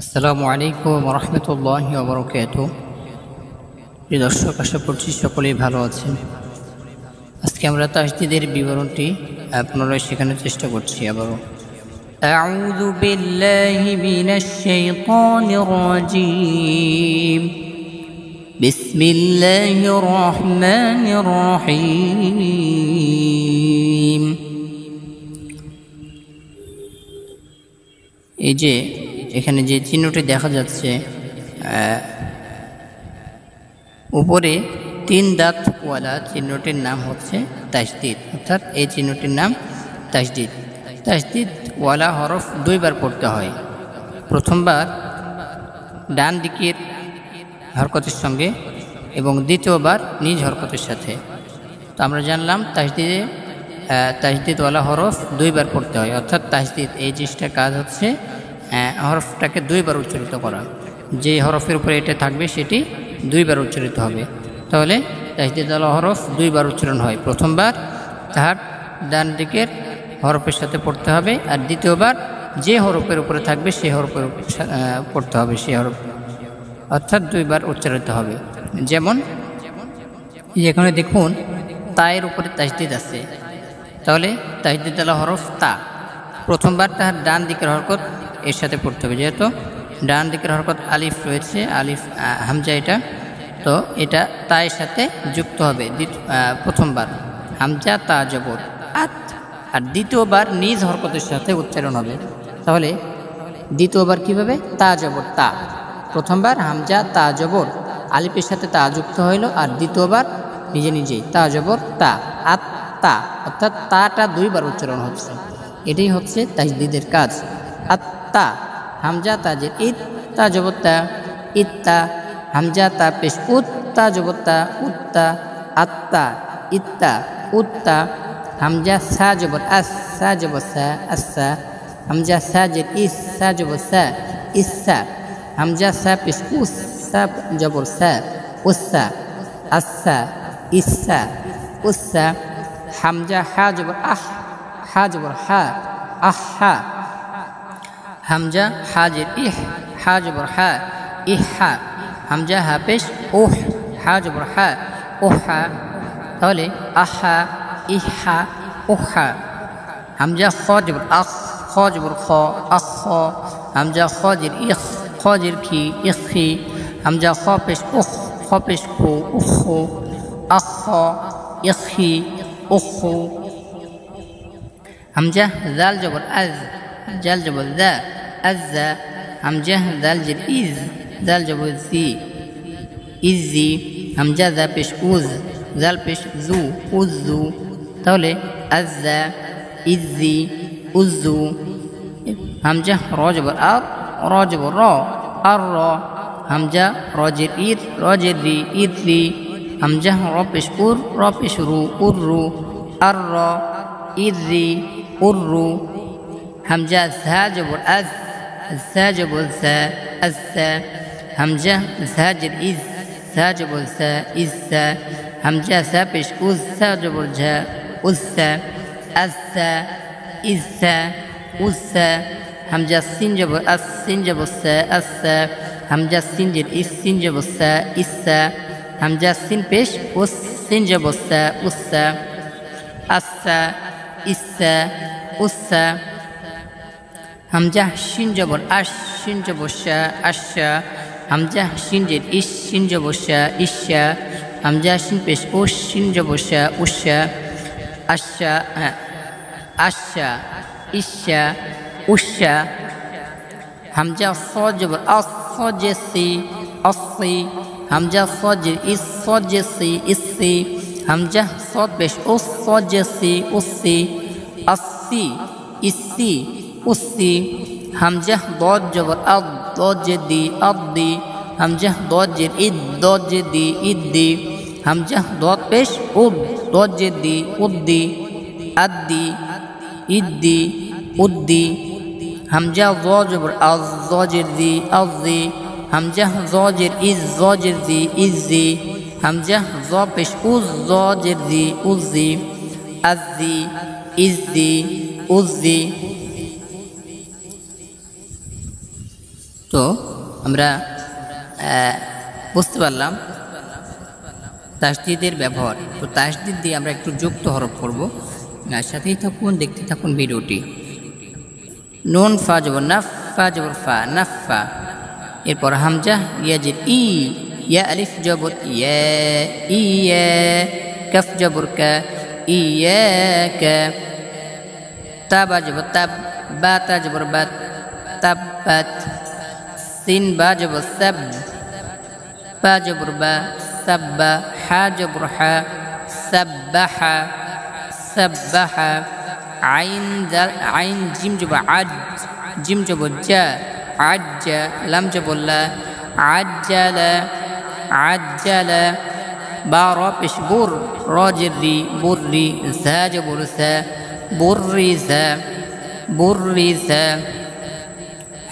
আসসালামু আলাইকুম রহমতুল্লাহি ওয়া বারাকাতুহু। প্রিয় দর্শক, আশা করছি সকলেই ভালো আছেন। আজকে আমরা তাসদীদের বিবরণটি পুনরায় শেখানোর চেষ্টা করছি। আবারও আউযু বিল্লাহি মিনাশ শাইতানির রাজীম। বিসমিল্লাহির রহমানির রহিম। এই যে এখানে যে চিহ্নটি দেখা যাচ্ছে, উপরে 3 দাঁতওয়ালা চিহ্নটির নাম হচ্ছে তাসদীদ, অর্থাৎ এই চিহ্নটির নাম তাসদীদ। তাসদীদওয়ালা হরফ 2 বার পড়তে হয়। প্রথমবার ডান দিকের হরকতের সঙ্গে এবং দ্বিতীয়বার নিজ হরকতের সাথে। তো আমরা জানলাম তাসদীদওয়ালা হরফ 2 বার পড়তে হয়, অর্থাৎ তাসদীদ এই জিনিসটার কাজ হচ্ছে হরফটাকে 2 বার উচ্চারিত করা। যে হরফের উপরে এটা থাকবে সেটি 2 বার উচ্চারিত হবে। তাহলে তাসদীদওয়ালা হরফ 2 বার উচ্চারণ হয়। প্রথমবার তাহার ডান দিকের হরফের সাথে পড়তে হবে, আর দ্বিতীয়বার যে হরফের উপরে থাকবে সেই হরফের পড়তে হবে, সেই হরফ, অর্থাৎ 2 বার উচ্চারিত হবে। যেমন এখানে দেখুন, তায়ের উপরে তাসদীদ আছে, তাহলে তাসদীদওয়ালা হরফ তা। প্রথমবার তাহার ডান দিকের হরকত এর সাথে পড়তে হবে, যেহেতু ডান দিকের হরকত আলিফ রয়েছে, আলিফ হামজা, এটা তো এটা তায়ের সাথে যুক্ত হবে। প্রথমবার হামজা তা জবর আত, আর দ্বিতীয়বার নিজ হরকতের সাথে উচ্চারণ হবে। তাহলে দ্বিতীয়বার কীভাবে? তা জবর তা। প্রথমবার হামজা তা জবর আলিফের সাথে তা যুক্ত হইল, আর দ্বিতীয়বার নিজে নিজেই তা জবর তা, আত তা, অর্থাৎ তাটা 2 বার উচ্চারণ হচ্ছে। এটাই হচ্ছে তাসদীদের কাজ। আত্তা হামজা তাজের ইত, তা জবত্তা ইত্তা, হামজা তা পেশ উত, তা জবত্তা উত্তা, আত্তা ইত্তা উত্তা, হামজা সা জবর আস, সা জবর সা আস্সা, হামজা সাজের ইস, সা জবর সা ইস্সা, হামজা সা পেশ উস, সা জবর সা উস্সা, আস্সা ইস্সা উস্সা, হামজা হা জবর আহ, হা জবর হা আহা, হামজা হাজের ইহ, হা জবর হা ইহা, হামজা হা পেশ ওহ, হা জবর হা ওহা। তাহলে আহা ইহা ওহা। হামজা খ জবর আখ, খ জবর খ আখ, হামজা খ জের ইখ, খ জের খি ইখি, হামজা খ পেশ উখ, খ পেশ খু উখু, আখ ইখি উখু, হামজা জাল জবর আজ, জাল জবর দা আজ্জা, হামজা জাল জের ইজ, জাল জবর জি ইজি, হামজা দা পেশ উজ, জাল পেশ জু উজ্জু। তাহলে আজ্জা ইজি উজ্জু। হামজা র জবর আর, র জবর র আর র, হামজা র জের ইর, র জের রি ইর রি, হামজা র পেশ উর, র পেশ রু উররু, আর র ইর রি উররু, হামজা ঝা জবর আজ, ঝা জবর ঝা আজ্জা, হামজা ঝা জের ইজ, ঝা জবর ঝা ইজ্জা, হামজা ঝা পেশ উজ, ঝা জবর ঝা উজ্জা, আজ্জা ইজ্জা উজ্জা, হামজা সিন জবর আস, সিন জবর সা আস্সা, হামজা সিন জের ইস, সিন জবর সা ইস্সা, হামজা সিন পেশ উস, সিন জবর সা উস্সা, আস্সা ইস্সা উস্সা, হামজা শিন জবর আশ, শিন জবর শা আশা, হামজা শিন জের ইস, শিন জবর শা ইস্সা, হামজা শিন পেশ উস, শিন জবর শা উস্সা, আশা আশা ইস্সা উস্সা, হামজা স জবর আস, স জে সি আসি, হামজা স জের ইস, স জে সি ইসি, হামজা স পেশ উস, স জে সি উসি, আসি ইসি উসি, হামজা দদ জবর আদ, দদ জের দি আদি, হামজা দদ জের ইদ, দদ জের দি ইদ্দি, হামজা দদ পেশ উদ, দদ জের দি উদ্দি আদ্দি ইদ্দি উদ্দি, হামজা জ জবর আজ, জ জের দি আজি, হামজা জ জের ইজ, জ জের দি ইজি, হামজা জ পেশ উজ, জ জের দি উজি আজি ইজি উজি। তো আমরা বুঝতে পারলাম তাসদিদের ব্যবহার। তো তাসদিদ দিয়ে আমরা একটু যুক্ত হরফ করব। সাথেই থাকুন, দেখতে থাকুন ভিডিওটি। নুন ফা জবর নাফ, ফা জবর ফা, নাফা। এরপর হামজা ইয়াজির ই, ইয়া আলিফ জবর ইয়া, ইয়া। কাফ জবর কা, ইয়াকা। তা বা জবর তাব, বা তা জবর বাত, তাব্বাত। সিন বা জবর সাব, বা জবর বা, সাব্বা। হা জবর হা, সাব্বাহা, সাব্বাহা। আইন জাল, আইন জিম জবর আজ, জিম জবর জা, আজ্জা। লাম জবর লা, আজ্জালা, আজ্জালা। বা র পেশ বুর, র জের রি, বুররি। জা জবর সা, বুররিজা, বুররিজা।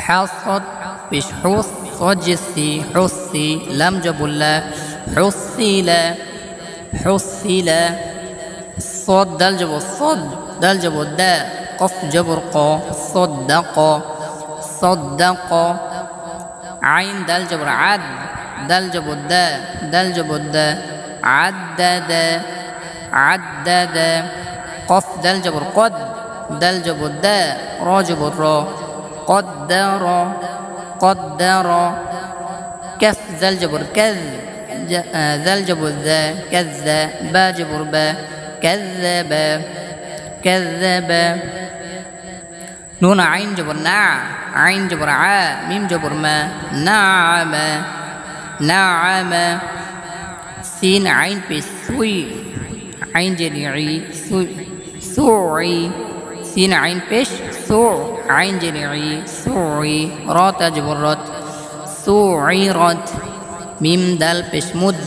হা সদ পেশ হুস, صاد جسي حسي. لم جبلا حسيلا، حسيلا. صاد دال جبر صد، دال جبر دا. قف جبر قا، صدق، صدق. عين دال جبر عد، دال جبر دا، دال جبر دا. عدد، عدد. قف دال جبر قد، دال جبر دا، را جبر را. قدر، قدر. كف ذا الجبر كذ، ذا الجبر ذا، كذا. با جبر با، كذب، كذب. نون عين جبر نع، عين جبر ع، ميم جبر ما، نعم، نعم. سين عين بسوي، عين جريعي، سوي، سوعي. سين عين بش سوع، عين جريعي، سوعي. را تجبر رت، سوعرت. ميم دال بش مد،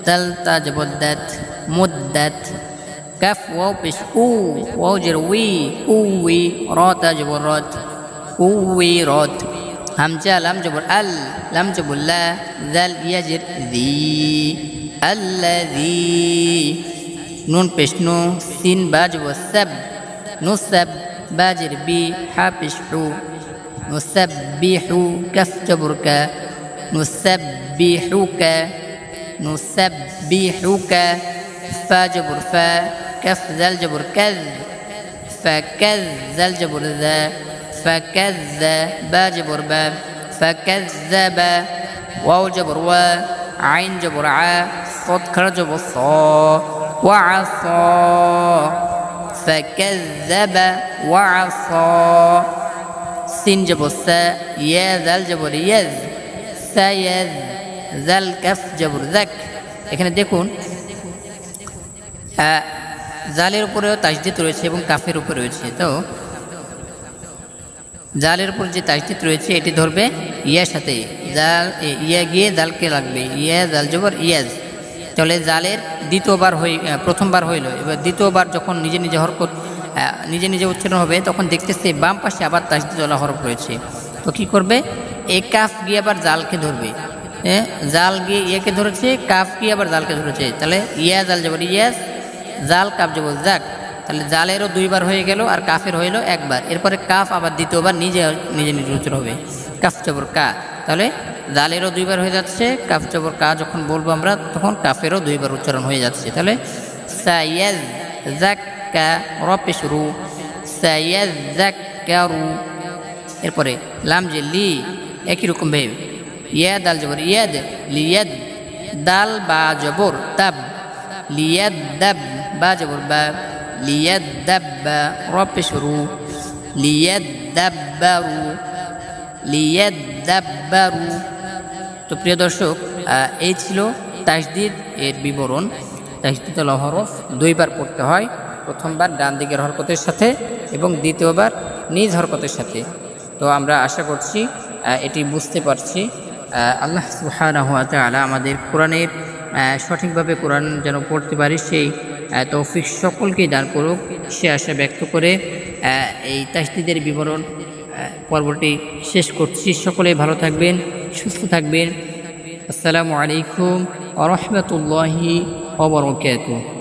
دال تجبر دت، مدت. كف واو بش او، واو جروي، اوي. را تجبر رت، اويرت. همزة لم جبر ال، لم جبر لا. ذل يجر ذي، الذي. نون بش نو، سين باج والسب. نسب باجر بي، حابش حو. نسبح. كف جبرك، نسبحك، نسبحك. فا جبر فا، كف ذا الجبر كذ، فكذ ذا الجبر ذا، فكذ. با جبر با، فكذب. واو جبر وا، عين جبر ع، صد كر جبر صا، وعصى. فكذب وعصى. سين جبر سا، يا ذا الجبر يذ، سيذ. ذا الكف جبر ذك. এখানে দেখুন জালের উপরেও তাসদিদ রয়েছে এবং কাফের উপরে রয়েছে। তো জালের উপর যে তাসদিদ রয়েছে এটি ধরবে ইয়ার সাথে, জাল ইয়া গিয়ে জালকে লাগবে, ইয়া জাল জবর ইয়াজ। তাহলে জালের দ্বিতীয়বার প্রথমবার হইল, এবার দ্বিতীয়বার যখন নিজে নিজে হরকত নিজে নিজে উচ্চারণ হবে তখন দেখতেছে বাম পাশে আবার তাসদিদওয়ালা হরফ রয়েছে। তো কী করবে, এই কাফ গিয়ে আবার জালকে ধরবে। জাল গিয়ে ইয়াকে ধরেছে, কাফ গিয়ে আবার জালকে ধরেছে। তাহলে ইয়া জাল জবর ইয়াজ, জাল কাফ জবর জাক। তাহলে জালেরও দুইবার হয়ে গেল আর কাফের হইল একবার। এরপরে কাফ আবার দ্বিতীয়বার নিজে নিজে নিজে উচ্চারণ হবে, কাফ জবর কা। তাহলে জালেরও দুইবার হয়ে যাচ্ছে, কাফ জবর কা যখন বলবো আমরা তখন কাফেরও দুইবার উচ্চারণ হয়ে যাচ্ছে। তাহলে সায়াজ জাক্কা, রপে শুরু, সায়াজ জাক্কারু। এরপরে লাম যে লি, একই রকম ভাবে ইয়া দাল জবর ইয়াদ, লিয়াদ। দাল বা জবর তাব, লিয়াদ দাব। বা জবর বা, লিয়াদ দাব্বা। রপে শুরু, লিয়াদ দাব্বারু, লিয়াদ দাব্বারু। তো প্রিয় দর্শক, এই ছিল তাসদিদ এর বিবরণ। তাসদিদ হরফ দুইবার পড়তে হয়, প্রথমবার ডান দিকের হরকতের সাথে এবং দ্বিতীয়বার নিজ হরকতের সাথে। তো আমরা আশা করছি এটি বুঝতে পারছি। আল্লাহ সুবহানাহু ওয়া তাআলা আমাদের কোরআনের সঠিকভাবে কোরআন যেন পড়তে পারি সেই তৌফিক সকলকেই দান করুক, সে আশা ব্যক্ত করে এই তাসদিদের বিবরণ পর্বটি শেষ করছি। সকলেই ভালো থাকবেন, সুস্থ থাকবেন। আসসালামু আলাইকুম ওয়া রাহমাতুল্লাহি ওয়া বারাকাতুহু।